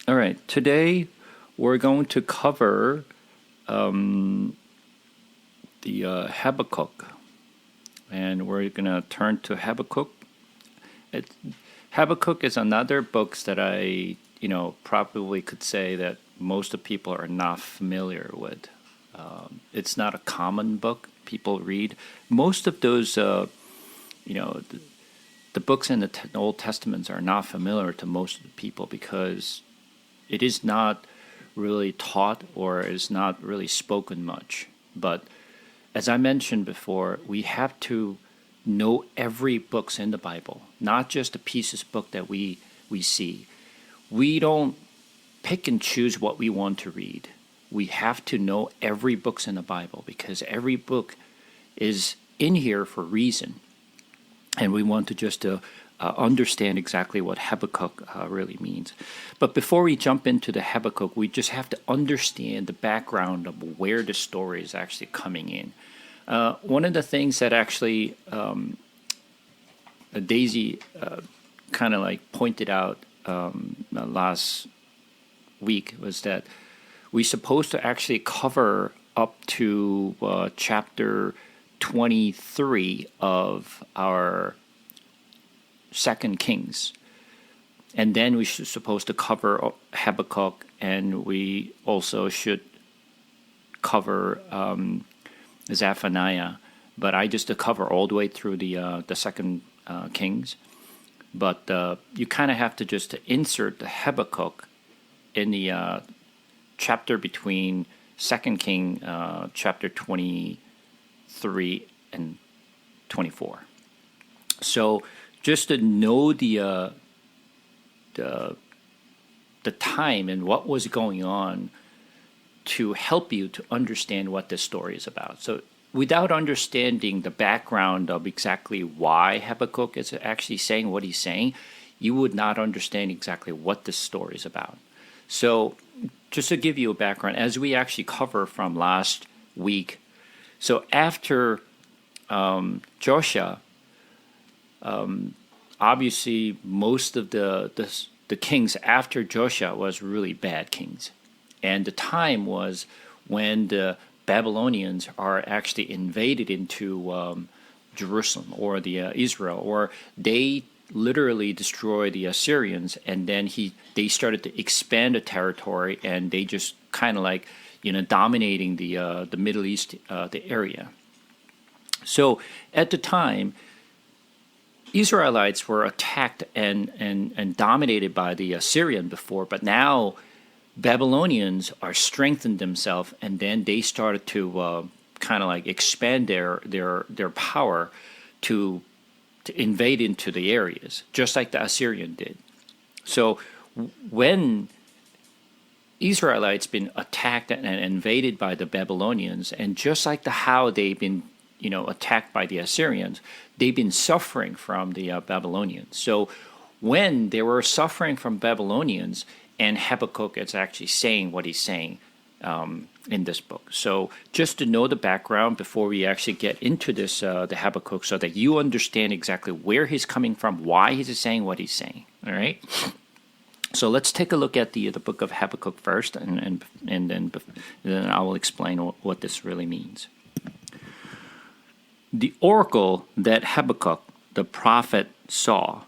All right. Today we're going to cover the Habakkuk, and we're going to turn to Habakkuk. It, Habakkuk is another book that probably could say that most of people are not familiar with. It's not a common book people read. Most of those, you know, the books in the Old Testaments are not familiar to most of the people because it is not really taught or is not really spoken much. But as I mentioned before, we have to know every books in the Bible, not just the pieces book that we see. We don't pick and choose what we want to read. We have to know every books in the Bible because every book is in here for a reason. And we want to just understand exactly what Habakkuk really means. But before we jump into the Habakkuk, we just have to understand the background of where the story is actually coming in. One of the things that actually Daisy kind of like pointed out last week was that we're supposed to actually cover up to chapter 23 of our Second Kings, and then we should supposed to cover Habakkuk, and we also should cover Zephaniah. But I just to cover all the way through the Second Kings. But you kind of have to just insert the Habakkuk in the chapter between Second King chapter 23 and 24. So just to know the time and what was going on to help you to understand what this story is about. So without understanding the background of exactly why Habakkuk is actually saying what he's saying, you would not understand exactly what this story is about. So just to give you a background, as we actually cover from last week, so after Joshua, obviously most of the kings after Joshua was really bad kings. And the time was when the Babylonians are actually invaded into Jerusalem or the Israel, or they literally destroy the Assyrians, and then they started to expand the territory, and they just kind of like dominating the Middle East the area. So at the time, Israelites were attacked and dominated by the Assyrian before, but now Babylonians are strengthened themselves, and then they started to kind of like expand their power to invade into the areas, just like the Assyrian did. So when Israelites been attacked and invaded by the Babylonians, and just like how they've been attacked by the Assyrians, they've been suffering from the Babylonians. So when they were suffering from Babylonians, and Habakkuk is actually saying what he's saying in this book. So just to know the background before we actually get into this, the Habakkuk, so that you understand exactly where he's coming from, why he's saying what he's saying. All right. So let's take a look at the book of Habakkuk first, and then I will explain what this really means. The oracle that Habakkuk the prophet saw.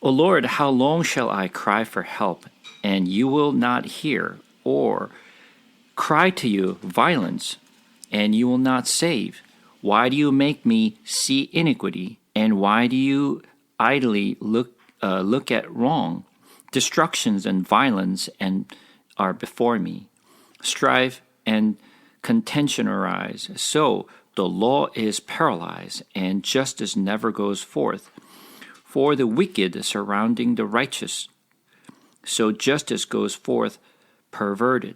O Lord, how long shall I cry for help, and you will not hear, or cry to you violence, and you will not save? Why do you make me see iniquity, and why do you idly look at wrong? Destructions and violence are before me. Strife and contention arise. So the law is paralyzed, and justice never goes forth. For the wicked surrounding the righteous, so justice goes forth perverted.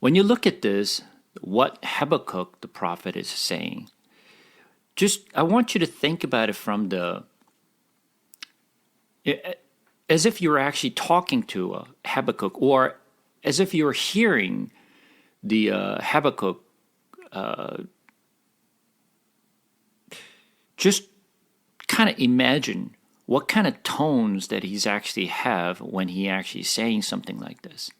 When you look at this, what Habakkuk the prophet is saying, I want you to think about it from as if you were actually talking to Habakkuk, or as if you were hearing the Habakkuk. Just kind of imagine what kind of tones that he's actually have when he actually saying something like this?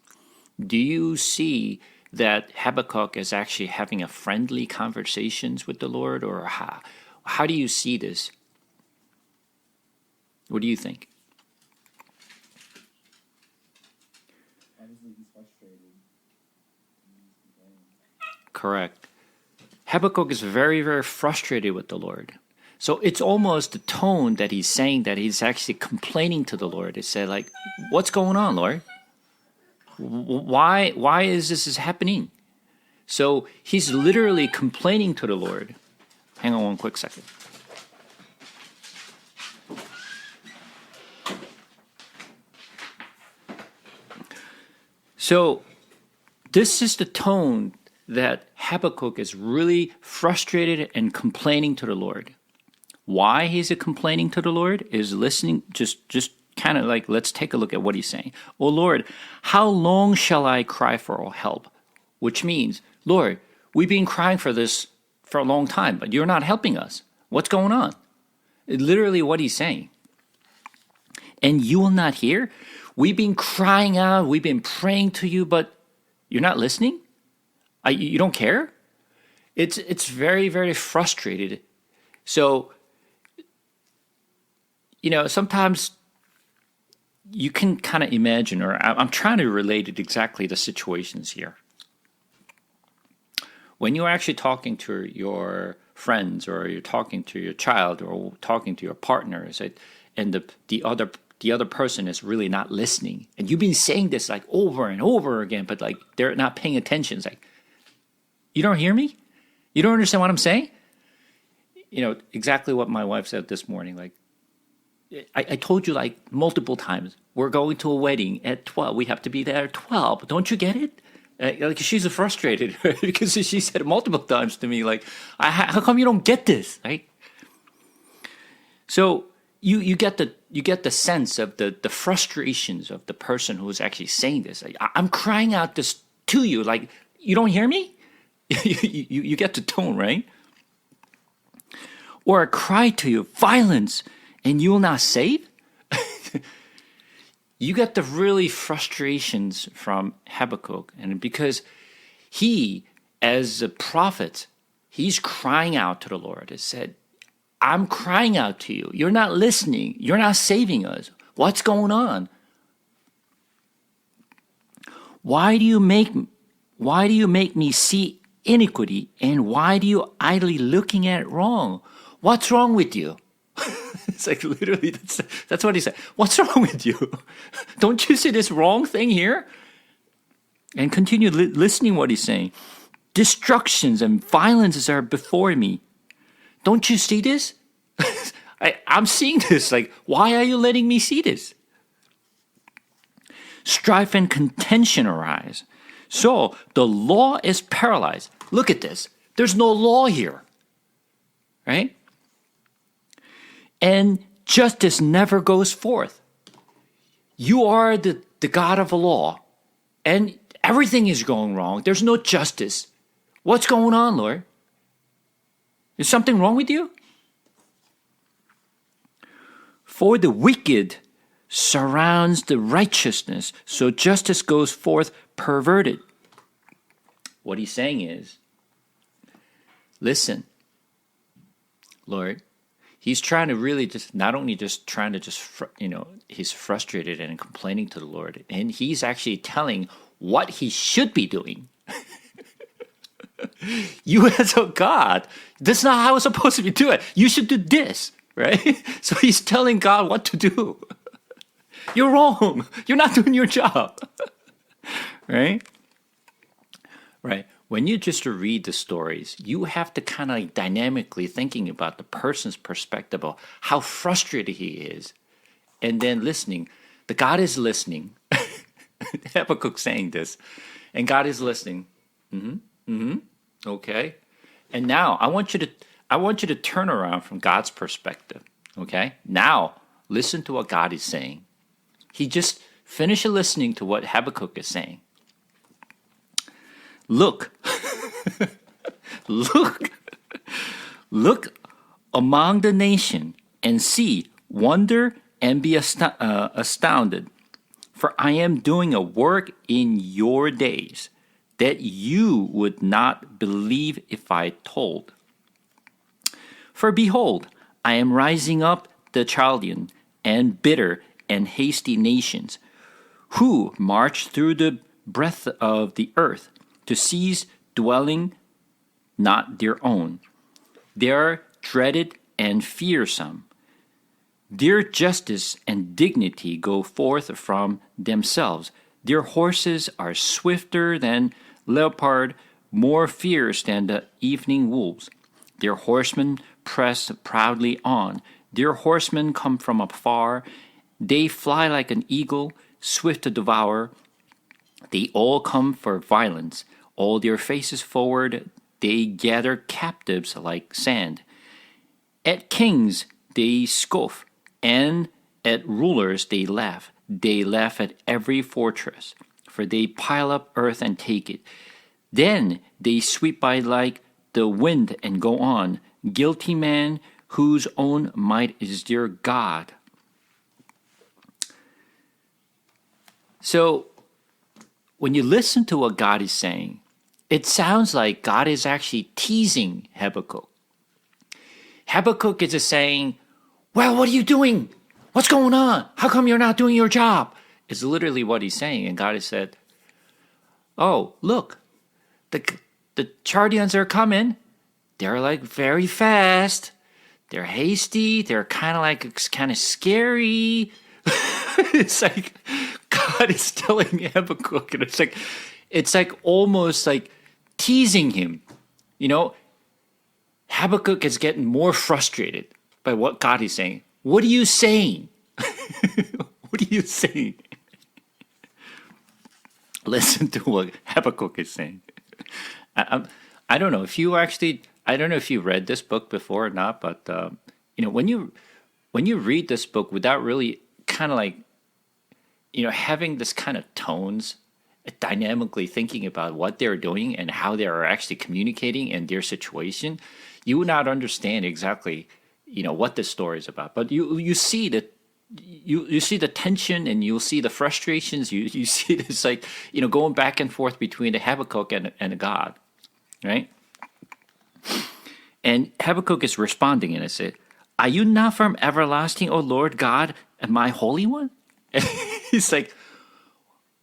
Do you see that Habakkuk is actually having a friendly conversations with the Lord, or how do you see this? What do you think? Obviously, he's frustrated. Correct. Habakkuk is very, very frustrated with the Lord. So it's almost the tone that he's saying that he's actually complaining to the Lord. He said, like, what's going on, Lord? Why is this happening? So he's literally complaining to the Lord. Hang on one quick second. So this is the tone that Habakkuk is really frustrated and complaining to the Lord. Why he's complaining to the Lord is listening, just kind of like, let's take a look at what he's saying. Oh Lord, how long shall I cry for help? Which means, Lord, we've been crying for this for a long time, but you're not helping us. What's going on? Literally what he's saying. And you will not hear? We've been crying out, we've been praying to you, but you're not listening? You don't care? It's very, very frustrated. So, sometimes you can kind of imagine, or I'm trying to relate it exactly to situations here. When you're actually talking to your friends, or you're talking to your child, or talking to your partners, and the other person is really not listening, and you've been saying this like over and over again, but like they're not paying attention. It's like, you don't hear me? You don't understand what I'm saying? Exactly what my wife said this morning. Like, I told you like multiple times, we're going to a wedding at 12. We have to be there at 12. Don't you get it? Like, she's frustrated because she said multiple times to me, like, how come you don't get this? Right? So you get the sense of the frustrations of the person who's actually saying this. Like, I'm crying out this to you, like, you don't hear me? you get the tone, right? Or I cry to you, violence, and you will not save? You get the really frustrations from Habakkuk, and because he, as a prophet, he's crying out to the Lord. It said, I'm crying out to you. You're not listening. You're not saving us. What's going on? Why do you make me see iniquity, and why do you idly looking at it wrong? What's wrong with you? It's like literally that's what he said. What's wrong with you? Don't you see this wrong thing here? And continue listening what he's saying. Destructions and violences are before me. Don't you see this? I'm seeing this. Like, why are you letting me see this? Strife and contention arise. So the law is paralyzed. Look at this. There's no law here. Right? And justice never goes forth. You are the God of the law, and everything is going wrong. There's no justice. What's going on, Lord? Is something wrong with you? For the wicked surrounds the righteousness, so justice goes forth perverted. What he's saying is, listen, Lord, he's trying to really he's frustrated and complaining to the Lord. And he's actually telling what he should be doing. You as a God, that's not how it's supposed to be doing. You should do this, right? So he's telling God what to do. You're wrong. You're not doing your job. Right? Right. When you just read the stories, you have to kind of dynamically thinking about the person's perspective of how frustrated he is. And then listening. The God is listening. Habakkuk saying this. And God is listening. Okay. And now I want you to turn around from God's perspective. Okay? Now listen to what God is saying. He just finished listening to what Habakkuk is saying. Look, look among the nation and see Wonder and be astounded, for I am doing a work in your days that you would not believe if I told. For behold, I am rising up the Chaldean and bitter and hasty nations, who march through the breadth of the earth to seize dwelling not their own. They are dreaded and fearsome. Their justice and dignity go forth from themselves. Their horses are swifter than leopard, more fierce than the evening wolves. Their horsemen press proudly on. Their horsemen come from afar. They fly like an eagle, swift to devour. They all come for violence. All their faces forward, they gather captives like sand. At kings they scoff, and at rulers they laugh. They laugh at every fortress, for they pile up earth and take it. Then they sweep by like the wind and go on. Guilty man whose own might is their God. So, when you listen to what God is saying, it sounds like God is actually teasing Habakkuk. Habakkuk is just saying, well, what are you doing? What's going on? How come you're not doing your job? It's literally what he's saying. And God has said, oh, look, the Chaldeans are coming. They're like very fast. They're hasty. They're kind of scary. It's like God is telling Habakkuk, and it's like almost like teasing him. You know, Habakkuk is getting more frustrated by what God is saying. What are you saying? What are you saying? Listen to what Habakkuk is saying. I don't know if you actually. I don't know if you read this book before or not, but when you read this book without really kind of like having this kind of tones, dynamically thinking about what they're doing and how they are actually communicating in their situation, you would not understand exactly what this story is about. But you see that. You see the tension and you'll see the frustrations. You see this going back and forth between the Habakkuk and God, right? And Habakkuk is responding and it said, "Are you not from everlasting, O Lord God, and my Holy One?" And he's like,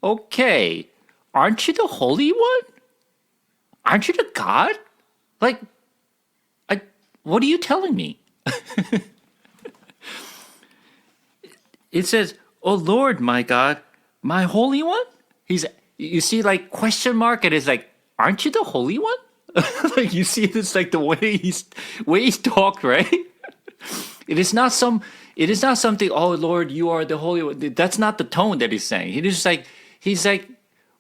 "Okay, aren't you the Holy One? Aren't you the God? Like, what are you telling me?" It says, "Oh Lord, my God, my Holy One." You see, like question mark. It is like, "Aren't you the Holy One?" Like you see this, like the way he's talked, right? It is not something. "Oh Lord, you are the Holy One." That's not the tone that he's saying. He's like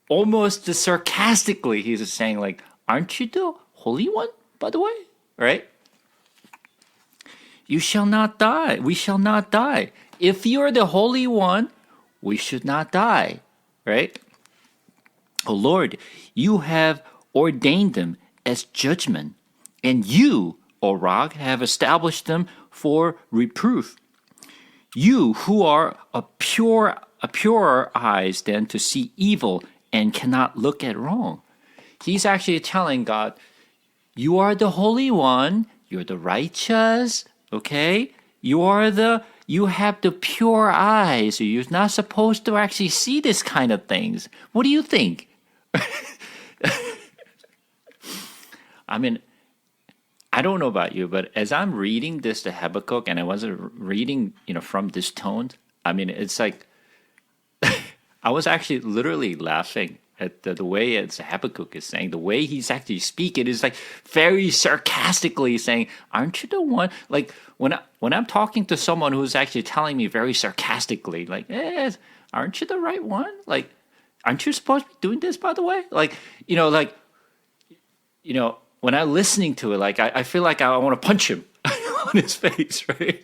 almost sarcastically. He's just saying like, "Aren't you the Holy One, by the way?" Right? "You shall not die. We shall not die. If you are the Holy One, we should not die." Right? "Oh Lord, you have ordained them as judgment, and you, O Rock, have established them for reproof. You who are a purer eyes than to see evil and cannot look at wrong." He's actually telling God, you are the Holy One, you're the righteous, okay? You have the pure eyes. You're not supposed to actually see this kind of things. What do you think? I mean, I don't know about you, but as I'm reading this to Habakkuk, and I wasn't reading, from this tone, I mean, it's like, I was actually literally laughing at the way it's Habakkuk is saying, the way he's actually speaking is like very sarcastically saying, "Aren't you the one?" Like when I'm talking to someone who's actually telling me very sarcastically, like, "Aren't you the right one? Like, aren't you supposed to be doing this, by the way?" When I'm listening to it, like I feel like I want to punch him on his face, right?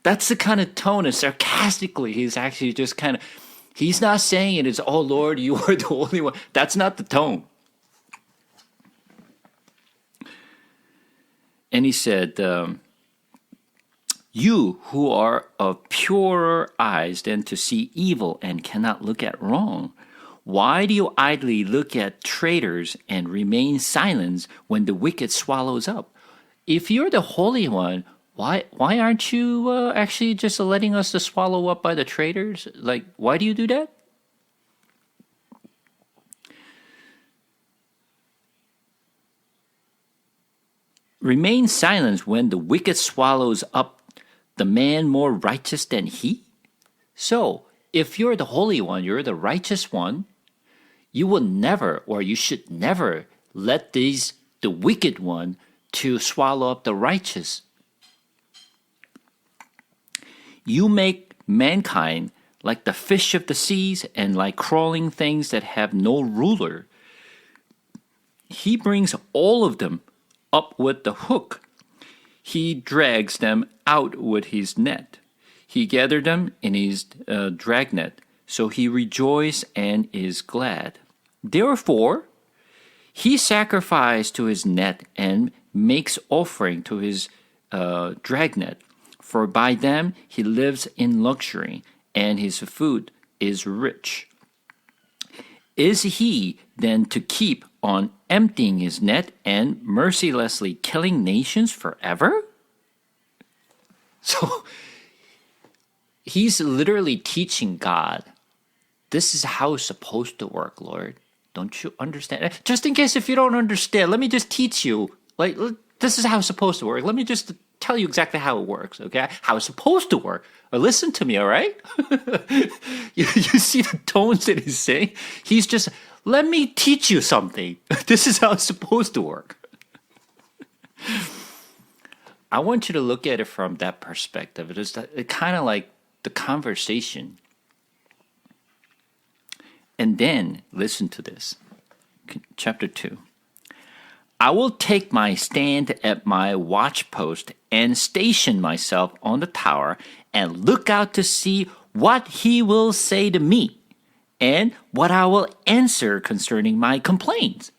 That's the kind of tone, and sarcastically, he's actually just kind of. He's not saying it is, "Oh Lord, you are the only one." That's not the tone. And he said, You who are of purer eyes than to see evil and cannot look at wrong. Why do you idly look at traitors and remain silent when the wicked swallows up? If you're the Holy One, why aren't you actually just letting us to swallow up by the traitors? Like, why do you do that? Remain silent when the wicked swallows up the man more righteous than he? So, if you're the Holy One, you're the righteous one, you will never, or you should never, let the wicked one to swallow up the righteous. You make mankind like the fish of the seas and like crawling things that have no ruler. He brings all of them up with the hook. He drags them out with his net. He gathered them in his dragnet. So he rejoiced and is glad. Therefore, he sacrificed to his net and makes offering to his dragnet. For by them he lives in luxury, and his food is rich. Is he then to keep on emptying his net and mercilessly killing nations forever? So he's literally teaching God, this is how it's supposed to work, Lord. Don't you understand? Just in case if you don't understand, let me just teach you. Like, this is how it's supposed to work. Let me just tell you exactly how it works, okay? How it's supposed to work. Listen to me, all right? you see the tones that he's saying? He's just, let me teach you something. This is how it's supposed to work. I want you to look at it from that perspective. It is kind of like the conversation. And then, listen to this. Chapter 2. I will take my stand at my watchpost and station myself on the tower and look out to see what he will say to me and what I will answer concerning my complaints.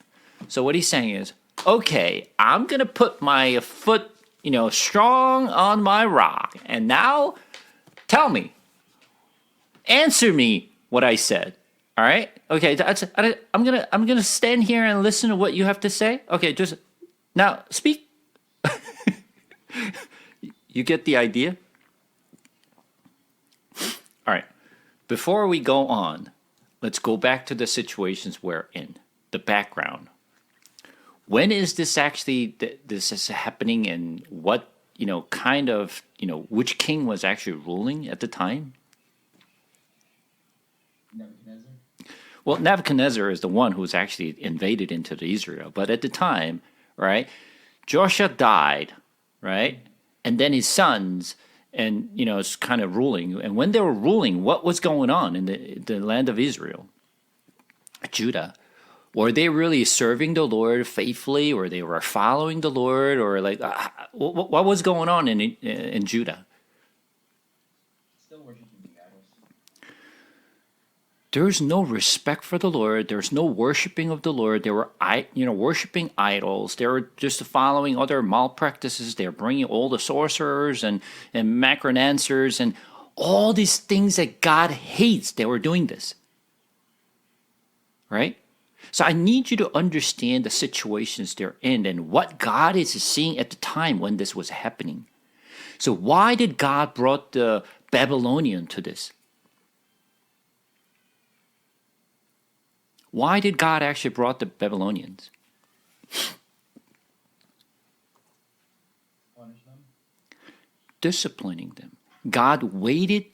So what he's saying is, okay, I'm going to put my foot, strong on my rock. And now tell me, answer me what I said. All right. Okay. I'm gonna stand here and listen to what you have to say. Okay. Just now speak. You get the idea. All right. Before we go on, let's go back to the situations we're in. The background. When is this actually? This is happening, and what kind of which king was actually ruling at the time? Well, Nebuchadnezzar is the one who's actually invaded into Israel. But at the time, right, Joshua died, right? And then his sons, and, it's kind of ruling. And when they were ruling, what was going on in the land of Israel? Judah. Were they really serving the Lord faithfully, or they were following the Lord, or like, what was going on in Judah? There's no respect for the Lord. There's no worshiping of the Lord. They were, worshiping idols. They were just following other malpractices. They're bringing all the sorcerers and macronancers and all these things that God hates. They were doing this, right? So I need you to understand the situations they're in and what God is seeing at the time when this was happening. So why did God brought the Babylonian to this? Why did God actually brought the Babylonians? Punish them? Disciplining them. God waited,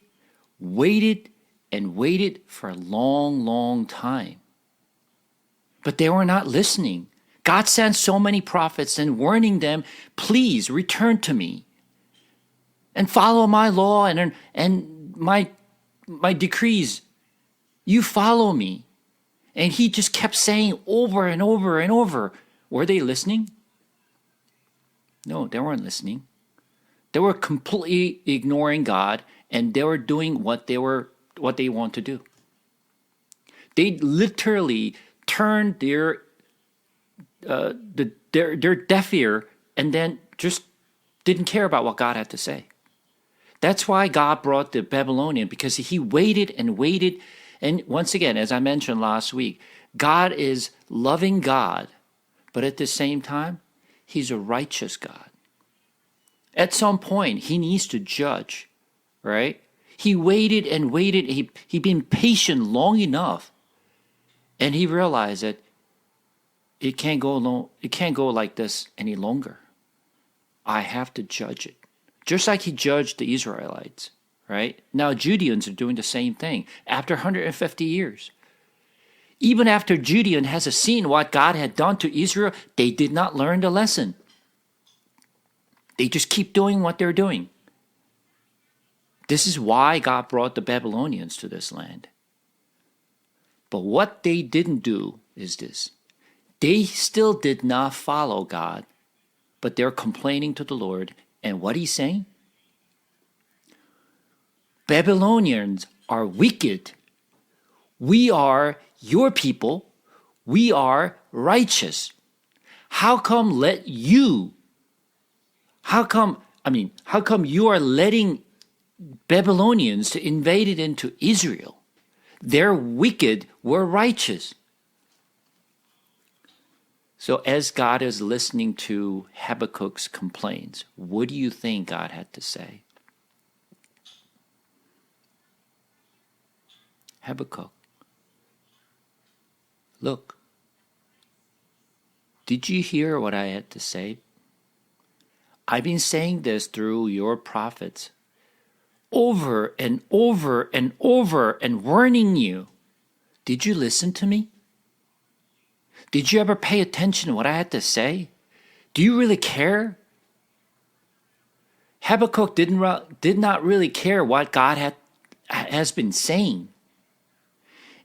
and waited for a long, long time. But they were not listening. God sent so many prophets and warning them, please return to me and follow my law and my decrees. You follow me. And he just kept saying over and over and over. Were they listening? No, they weren't listening. They were completely ignoring God, and they were doing what they want to do. They literally turned their deaf ear and then just didn't care about what God had to say. That's why God brought the Babylonian, because he waited and waited. And once again, as I mentioned last week, God is loving God, but at the same time, he's a righteous God. At some point, he needs to judge, right? He waited and waited. He'd been patient long enough, and he realized that it can't go like this any longer. I have to judge it. Just like he judged the Israelites, right? Now Judeans are doing the same thing after 150 years. Even after Judean has seen what God had done to Israel, they did not learn the lesson. They just keep doing what they're doing. This is why God brought the Babylonians to this land. But what they didn't do is this. They still did not follow God, but they're complaining to the Lord. And what he's saying? Babylonians are wicked. We are your people. We are righteous. How come you are letting Babylonians to invade it into Israel? They're wicked, we're righteous. So as God is listening to Habakkuk's complaints, what do you think God had to say? Habakkuk, look, did you hear what I had to say? I've been saying this through your prophets over and over and over and warning you. Did you listen to me? Did you ever pay attention to what I had to say? Do you really care? Habakkuk did not really care what God has been saying.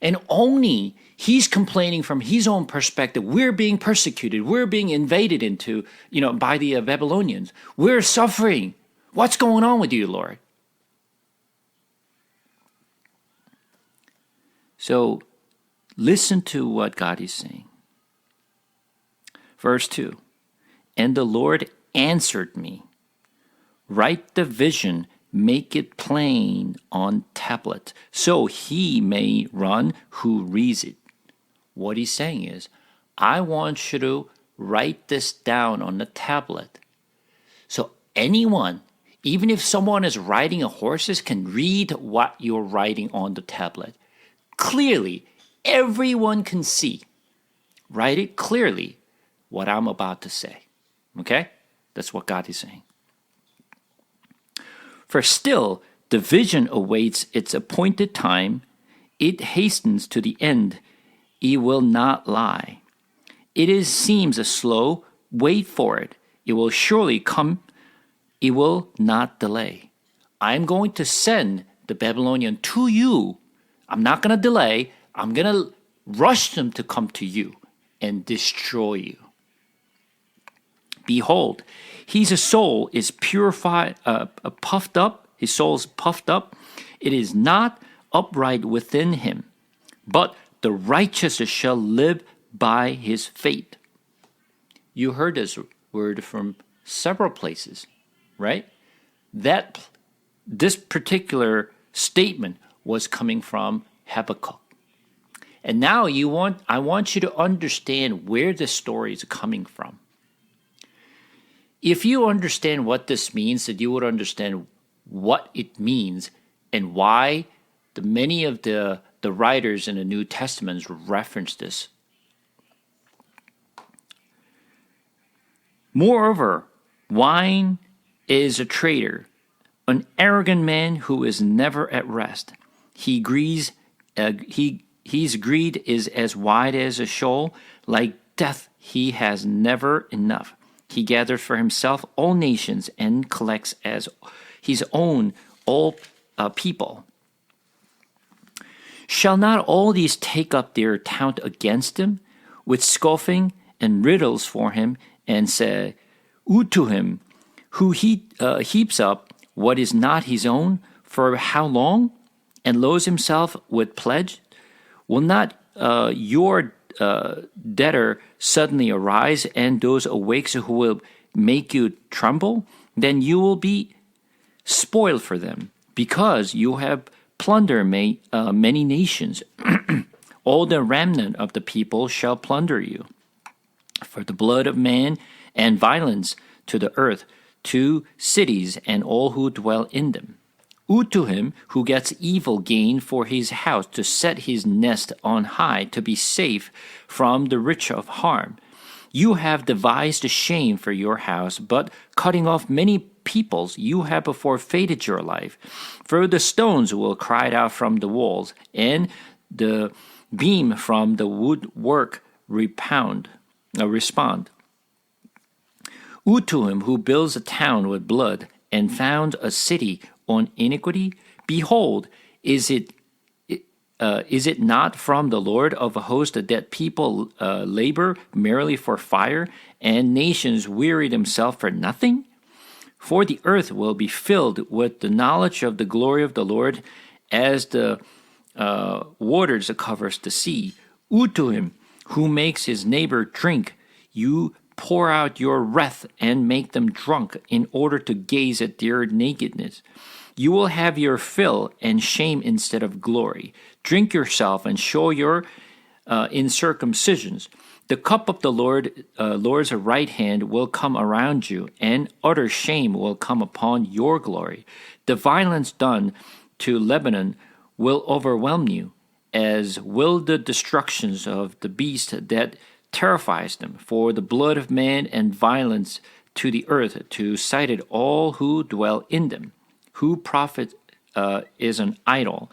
And only he's complaining from his own perspective. We're being persecuted. We're being invaded into, by the Babylonians. We're suffering. What's going on with you, Lord? So listen to what God is saying. Verse 2, and the Lord answered me, write the vision, make it plain on tablet, so he may run who reads it. What he's saying is, I want you to write this down on the tablet. So anyone, even if someone is riding a horse, can read what you're writing on the tablet. Clearly, everyone can see. Write it clearly. What I'm about to say. Okay? That's what God is saying. For still, the vision awaits its appointed time. It hastens to the end. It will not lie. Seems a slow. Wait for it. It will surely come. It will not delay. I'm going to send the Babylonian to you. I'm not going to delay. I'm going to rush them to come to you and destroy you. Behold, his soul is purified, puffed up. His soul is puffed up. It is not upright within him, but the righteous shall live by his faith. You heard this word from several places, right? This particular statement was coming from Habakkuk. And now I want you to understand where this story is coming from. If you understand what this means, that you would understand what it means and why many of the writers in the New Testament reference this. Moreover, wine is a traitor, an arrogant man who is never at rest. His greed is as wide as a shoal, like death he has never enough. He gathers for himself all nations and collects as his own all people. Shall not all these take up their account against him, with scoffing and riddles for him, and say, Woe to him, who heaps up what is not his own, for how long? And loads himself with pledge? Will not your debtor suddenly arise, and those awakes who will make you tremble? Then you will be spoil for them, because you have plundered many nations. All the remnant of the people shall plunder you. For the blood of man and violence to the earth, to cities and all who dwell in them. Woe to him who gets evil gain for his house, to set his nest on high, to be safe from the rich of harm. You have devised shame for your house, but cutting off many peoples, you have forfeited your life. For the stones will cry out from the walls, and the beam from the woodwork respond. Woe to him who builds a town with blood, and found a city on iniquity. Behold, is it not from the Lord of hosts that people labor merely for fire, and nations weary themselves for nothing? For the earth will be filled with the knowledge of the glory of the Lord, as the waters covers the sea. Woe to him who makes his neighbor drink. You pour out your wrath and make them drunk, in order to gaze at their nakedness. You will have your fill and shame instead of glory. Drink yourself and show your incircumcisions. The cup of the Lord's right hand will come around you, and utter shame will come upon your glory. The violence done to Lebanon will overwhelm you, as will the destructions of the beast that terrifies them. For the blood of man and violence to the earth, to sighted all who dwell in them. Who profit is an idol,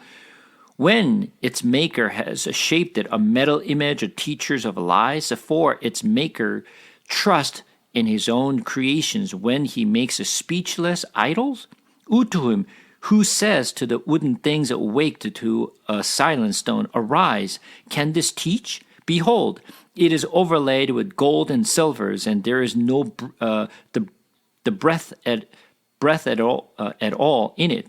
when its maker has shaped it a metal image of teachers of lies. For its maker trust in his own creations, when he makes a speechless idols. Woe to him who says to the wooden things awake, to a silent stone, arise. Can this teach? Behold, it is overlaid with gold and silvers, and there is no the breath at all in it.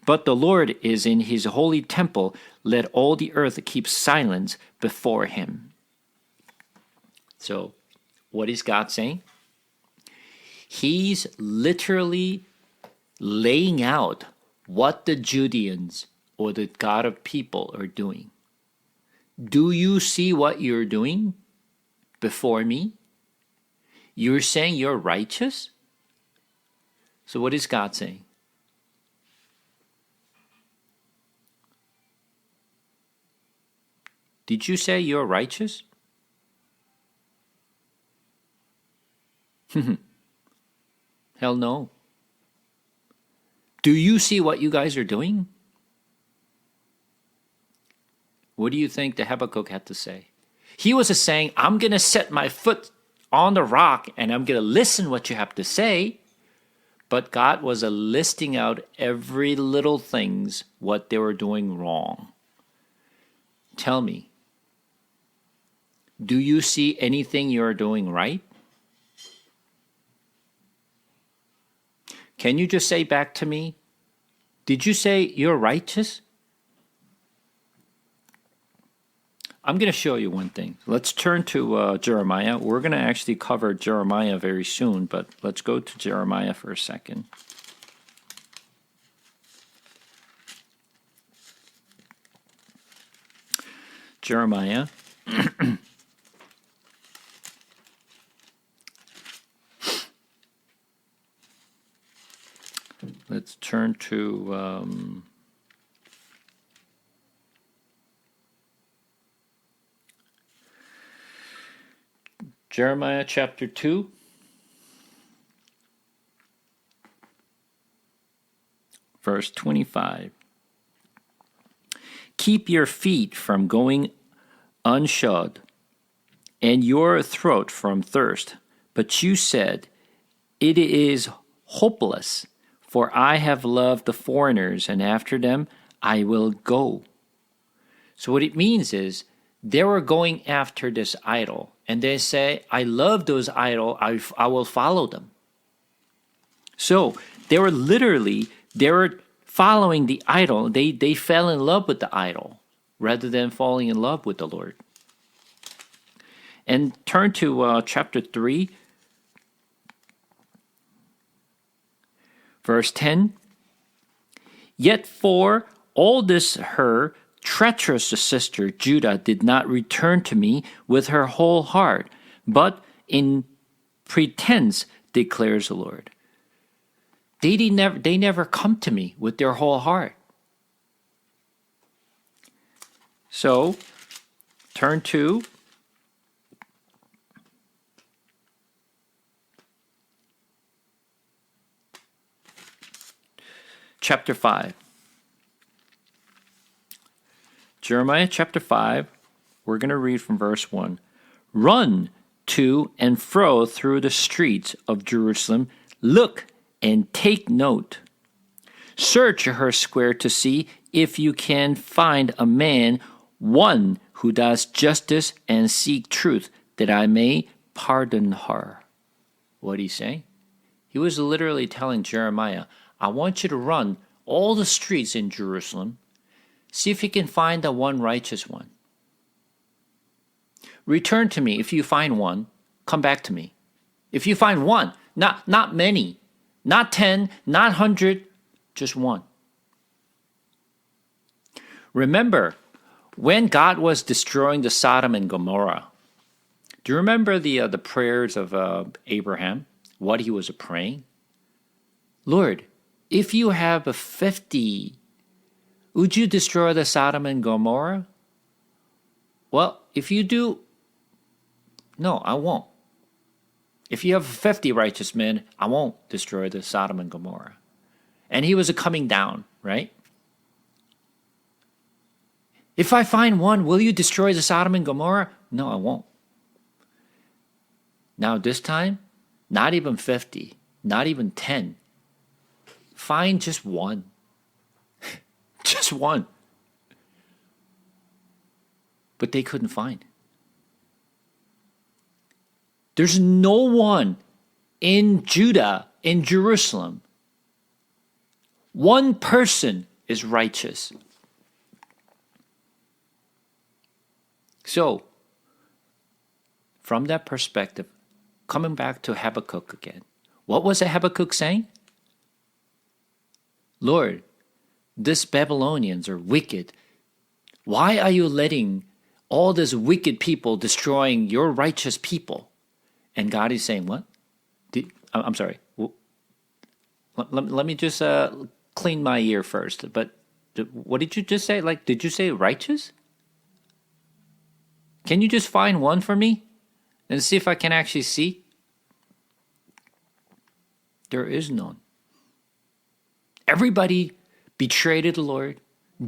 But the Lord is in his holy temple. Let all the earth keep silence before him. So, what is God saying? He's literally laying out what the Judeans or the God of people are doing. Do you see what you're doing before me? You're saying you're righteous? So what is God saying? Did you say you're righteous? Hell no. Do you see what you guys are doing? What do you think the Habakkuk had to say? He was saying, I'm going to set my foot on the rock and I'm going to listen what you have to say. But God was listing out every little things, what they were doing wrong. Tell me, do you see anything you're doing right? Can you just say back to me, did you say you're righteous? I'm going to show you one thing. Let's turn to Jeremiah. We're going to actually cover Jeremiah very soon, but let's go to Jeremiah for a second. Jeremiah. Let's turn to... Jeremiah chapter 2, verse 25. Keep your feet from going unshod, and your throat from thirst. But you said, it is hopeless, for I have loved the foreigners, and after them I will go. So what it means is, they were going after this idol. And they say, I love those idols, I will follow them. So they were following the idol. They fell in love with the idol rather than falling in love with the Lord. And turn to chapter 3, verse 10. Yet for all this her treacherous sister Judah did not return to me with her whole heart, but in pretense, declares the Lord. They never come to me with their whole heart. So, turn to chapter 5. Jeremiah chapter 5, we're going to read from verse 1. Run to and fro through the streets of Jerusalem. Look and take note. Search her square to see if you can find a man, one who does justice and seek truth, that I may pardon her. What did he say? He was literally telling Jeremiah, I want you to run all the streets in Jerusalem. See if you can find the one righteous one. Return to me if you find one. Come back to me. If you find one, not many, not 10, not 100, just one. Remember, when God was destroying the Sodom and Gomorrah, do you remember the prayers of Abraham? What he was praying? Lord, if you have a 50, would you destroy the Sodom and Gomorrah? Well, if you do, no, I won't. If you have 50 righteous men, I won't destroy the Sodom and Gomorrah. And he was coming down, right? If I find one, will you destroy the Sodom and Gomorrah? No, I won't. Now this time, not even 50, not even 10. Find just one. Just one. But they couldn't find. There's no one in Judah, in Jerusalem. One person is righteous. So, from that perspective, coming back to Habakkuk again, what was Habakkuk saying? Lord, these Babylonians are wicked. Why are you letting all these wicked people destroying your righteous people? And God is saying, what? I'm sorry. Let me just clean my ear first. But what did you just say? Like, did you say righteous? Can you just find one for me and see if I can actually see? There is none. Everybody betrayed the Lord,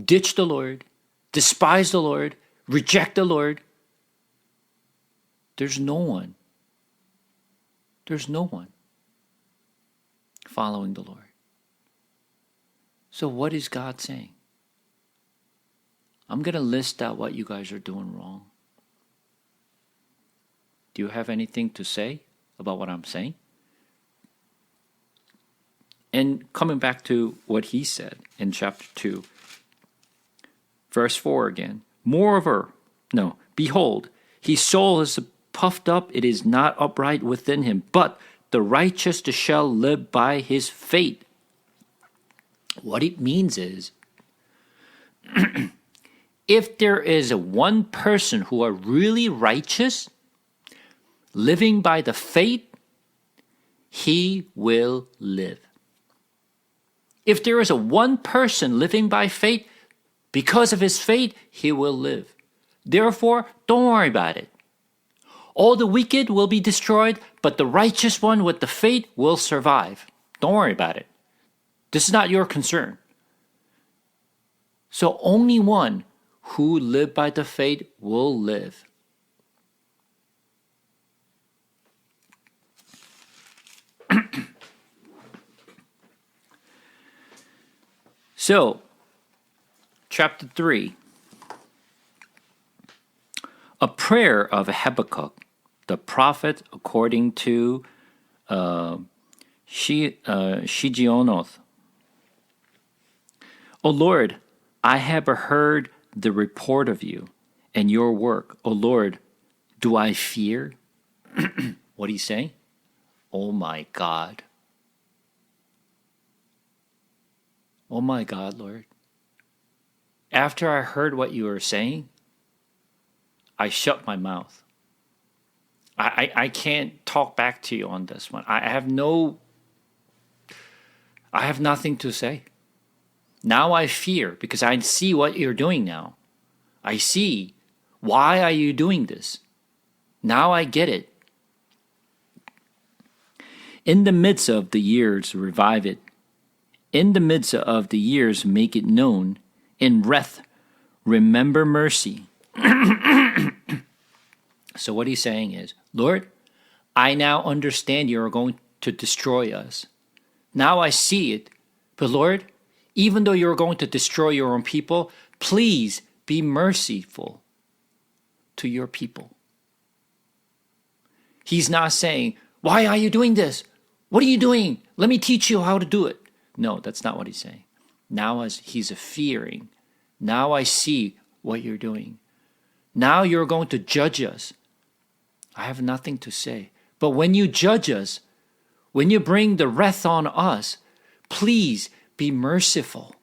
ditched the Lord, despised the Lord, reject the Lord. There's no one. There's no one following the Lord. So what is God saying? I'm going to list out what you guys are doing wrong. Do you have anything to say about what I'm saying? And coming back to what he said in chapter 2, verse 4 again. Behold, his soul is puffed up, it is not upright within him, but the righteous shall live by his faith. What it means is, if there is one person who are really righteous, living by the faith, he will live. If there is one person living by faith, because of his faith, he will live. Therefore, don't worry about it. All the wicked will be destroyed, but the righteous one with the faith will survive. Don't worry about it. This is not your concern. So only one who live by the faith will live. So, chapter 3, a prayer of Habakkuk, the prophet, according to Shigionoth. O Lord, I have heard the report of you and your work. O Lord, do I fear? What do you say? Oh my God. Oh my God, Lord. After I heard what you were saying, I shut my mouth. I can't talk back to you on this one. I have nothing to say. Now I fear because I see what you're doing now. I see why are you doing this? Now I get it. In the midst of the years, revive it. In the midst of the years, make it known. In wrath, remember mercy. So what he's saying is, Lord, I now understand you are going to destroy us. Now I see it. But Lord, even though you're going to destroy your own people, please be merciful to your people. He's not saying, why are you doing this? What are you doing? Let me teach you how to do it. No, that's not what he's saying. Now as he's fearing, now I see what you're doing. Now you're going to judge us. I have nothing to say. But when you judge us, when you bring the wrath on us, please be merciful.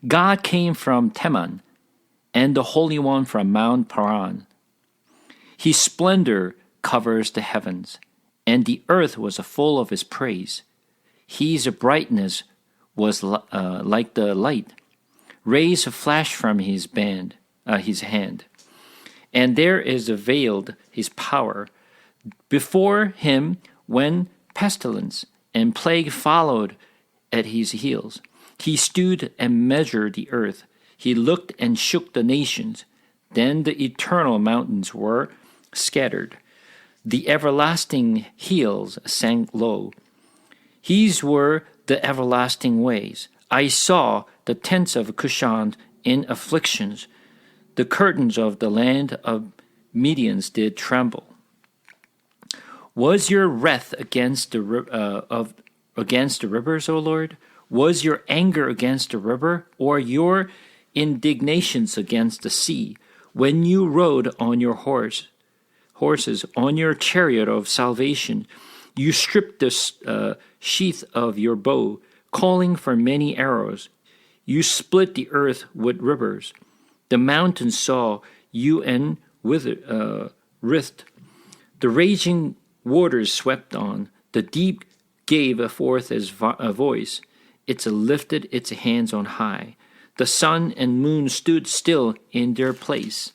God came from Teman, and the Holy One from Mount Paran. His splendor covers the heavens, and the earth was full of his praise. His brightness was like the light. Rays flashed from his hand, and there is veiled his power. Before him went pestilence, and plague followed at his heels. He stood and measured the earth. He looked and shook the nations. Then the eternal mountains were scattered. The everlasting hills sank low. His were the everlasting ways. I saw the tents of Cushan in afflictions. The curtains of the land of Medians did tremble. Was your wrath against the rivers, O Lord? Was your anger against the river, or your indignations against the sea, when you rode on your horses, on your chariot of salvation? You stripped the sheath of your bow, calling for many arrows. You split the earth with rivers. The mountains saw you and writhed. The raging waters swept on. The deep gave forth its voice. It lifted its hands on high. The sun and moon stood still in their place.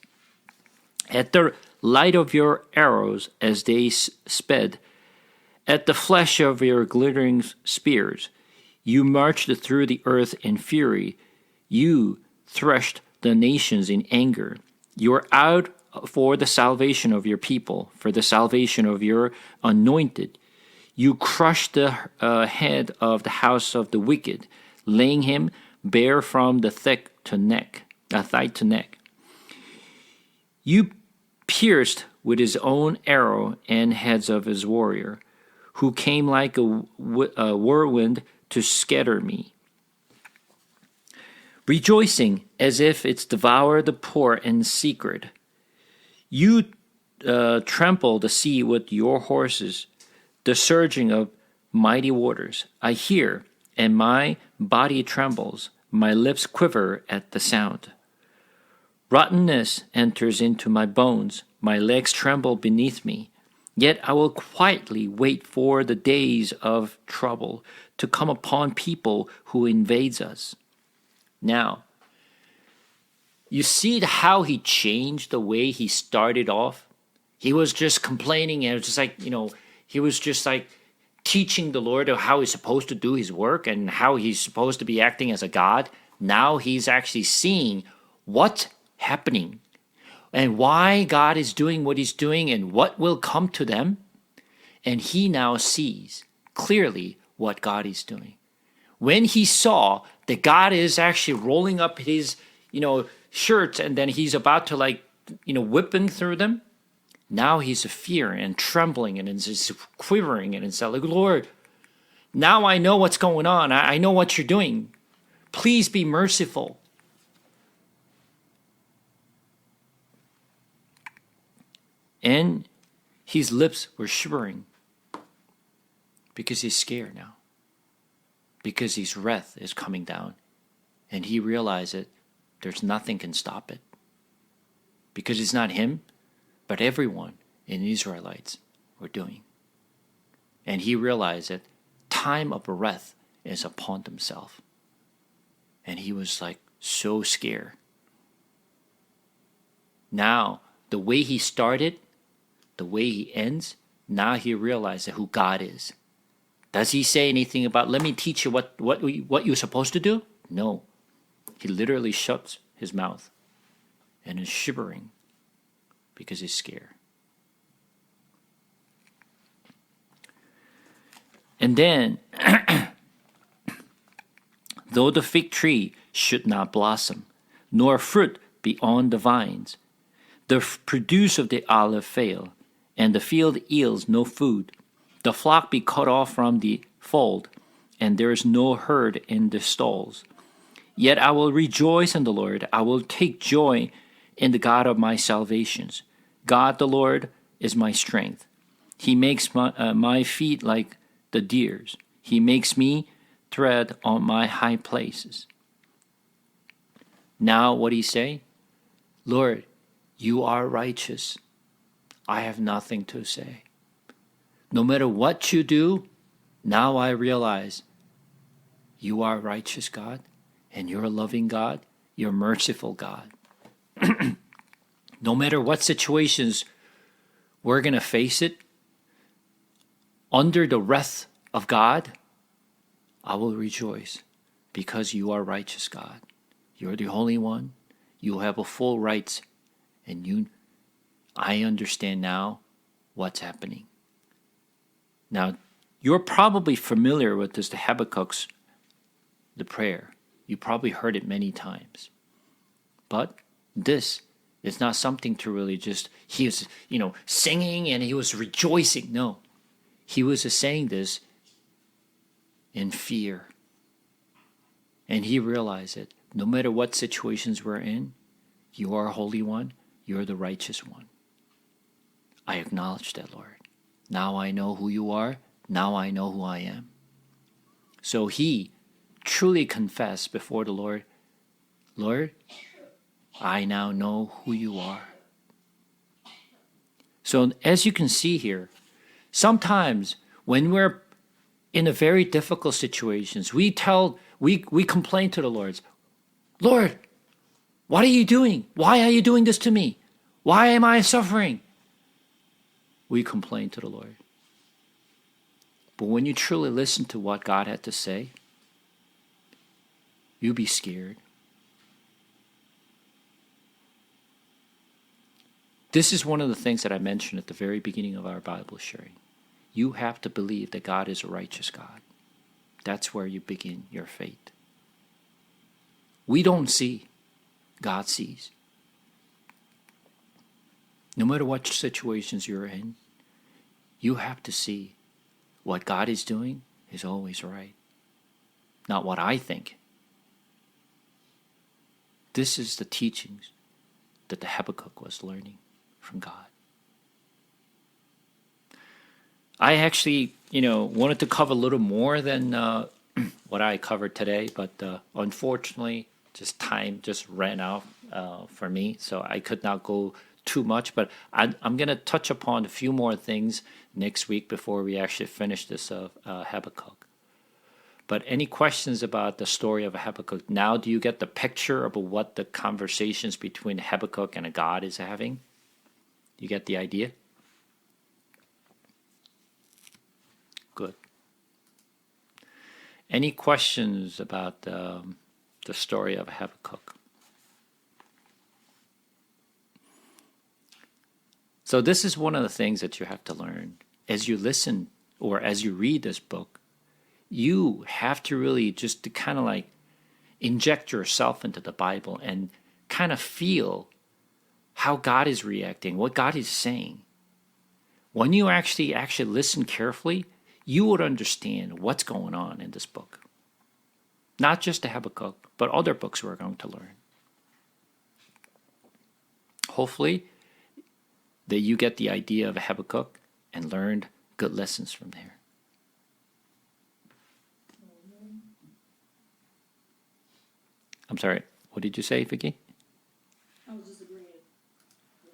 At the light of your arrows as they sped, at the flash of your glittering spears, you marched through the earth in fury. You threshed the nations in anger. You are out for the salvation of your people, for the salvation of your anointed. You crushed the head of the house of the wicked, laying him bare from the thigh to neck. You pierced with his own arrow and heads of his warrior, who came like a whirlwind to scatter me. Rejoicing as if it's devoured the poor in secret. You trample the sea with your horses, the surging of mighty waters. I hear, and my body trembles, my lips quiver at the sound. Rottenness enters into my bones, my legs tremble beneath me. Yet I will quietly wait for the days of trouble to come upon people who invades us. Now, you see how he changed the way he started off? He was just complaining, and it was just like, he was just like teaching the Lord how he's supposed to do his work and how he's supposed to be acting as a God. Now he's actually seeing what's happening and why God is doing what he's doing and what will come to them. And he now sees clearly what God is doing. When he saw that God is actually rolling up his, shirts and then he's about to whipping through them, now he's fearing and trembling and is quivering and it's like, Lord, now I know what's going on. I know what you're doing. Please be merciful. And his lips were shivering because he's scared now. because his wrath is coming down. And he realized that there's nothing can stop it. Because it's not him, but everyone in the Israelites were doing. And he realized that time of wrath is upon himself. And he was like so scared. Now, the way he started, the way he ends, now he realized who God is. Does he say anything about, let me teach you what you're supposed to do? No. He literally shuts his mouth and is shivering because he's scared. And then, though the fig tree should not blossom, nor fruit be on the vines, the produce of the olive fail, and the field yields no food, the flock be cut off from the fold, and there is no herd in the stalls. Yet I will rejoice in the Lord. I will take joy in the God of my salvations. God the Lord is my strength. He makes my feet like the deer's. He makes me tread on my high places. Now what he say? Lord, you are righteous. I have nothing to say. No matter what you do, now I realize you are righteous God, and you're a loving God, you're a merciful God. No matter what situations we're going to face it, under the wrath of God, I will rejoice because you are righteous God. You're the Holy One. You have a full rights, and I understand now what's happening. Now, you're probably familiar with this, the Habakkuk's, the prayer. You probably heard it many times. But this is not something to really just, he was, singing and he was rejoicing. No, he was saying this in fear. And he realized that no matter what situations we're in, you are a holy one, you're the righteous one. I acknowledge that, Lord. Now I know who you are. Now I know who I am. So he truly confessed before the Lord, Lord, I now know who you are. So as you can see here, sometimes when we're in a very difficult situations, we complain to the Lord, what are you doing? Why are you doing this to me? Why am I suffering? We complain to the Lord. But when you truly listen to what God had to say, you'll be scared. This is one of the things that I mentioned at the very beginning of our Bible sharing. You have to believe that God is a righteous God. That's where you begin your faith. We don't see. God sees. No matter what situations you're in, you have to see what God is doing is always right. Not what I think. This is the teachings that the Habakkuk was learning from God. I actually, wanted to cover a little more than what I covered today, but unfortunately, time just ran out for me, so I could not go too much. But I'm going to touch upon a few more things next week before we actually finish this Habakkuk. But any questions about the story of Habakkuk? Now, do you get the picture of what the conversations between Habakkuk and God is having? You get the idea? Good. Any questions about the story of Habakkuk? So this is one of the things that you have to learn. As you listen or as you read this book, you have to really just to kind of like inject yourself into the Bible and kind of feel how God is reacting, what God is saying. When you actually listen carefully, you would understand what's going on in this book. Not just the Habakkuk, but other books we're going to learn. Hopefully, that you get the idea of Habakkuk and learned good lessons from there. I'm sorry. What did you say, Vicky?